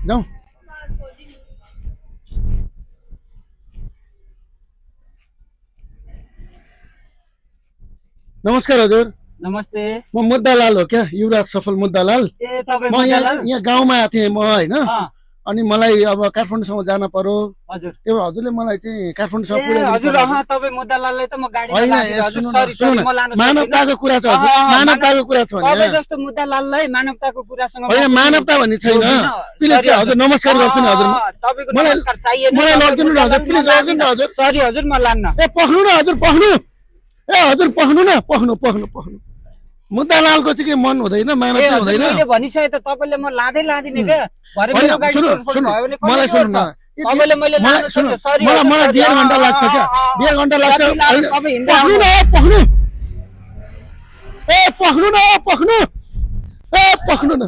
जाउँ। नमस्कार हजुर। नमस्ते। म मुद्दालाल हो क्या, युवराज सफल मुद्दालाल। ए तपाईँ म मुद्दालाल? यहाँ गाउँमा आएको थिएँ म होइन, अँ, अनि मलाई अब काठमाडौँसम्म जान पर्यो। हजुर। त्यो भएर हजुरले मलाई चाहिँ काठमाडौँसम्म ए पुर्याइदिनु हजुर, पर्यो। तपाईँ मुद्दालाललाई त म गाडीमा होइन लादिनँ हजुर। सरी सुन्नु न, म लानु सक्दिनँ। मानवताको कुरा छ हजुर, अँ, मानवताको कुरा छ तपाईँ यहाँ। जस्तो मुद्दालाललाई मानवताको कुरासँग म होइन कुनै मानवता भन्ने छैन। जोड्दिनँ। प्लिज सरी हजुर नमस्कार गर्छु नि हजुर। तपाईँको मलाई नमस्कार चाहिएन। मलाई तपाईँ लगिदिनु न हजुर, मुद्दालाल, म प्लिज लगिदिनु न लादिनँ। हजुर। सरी हजुर, म लान्न। ए पख्नु न हजुर, पख्नु। ए हजुर पख्नु न, पख्नु। मुद्दालालको चाहिँ के मन हुँदैन, ए मानवता हजुर, हुँदैन। मैले भनिसकेँ त, तपाईँले म लाँदै लादिनँ क्या। भरे होइन, मेरो गाडी सुन्नु, तोडफोड सुन्नु, भयो भने मलाई कसले सुन्नु न। जोड्छ? तपाईँले मैले मलाई लानु सुन्नु, सक्यो। सरी मलाई हजुर, मलाई सरी। 1.5 घन्टा लाग्छ क्या, 1.5 घन्टा लाग्छ। जति लाग्छ होइन, तपाईँ हिँड्दै पख्नु न, आउनुहोस्। पख्नु। ए पख्नु न, पख्नु। ए पख्नु न।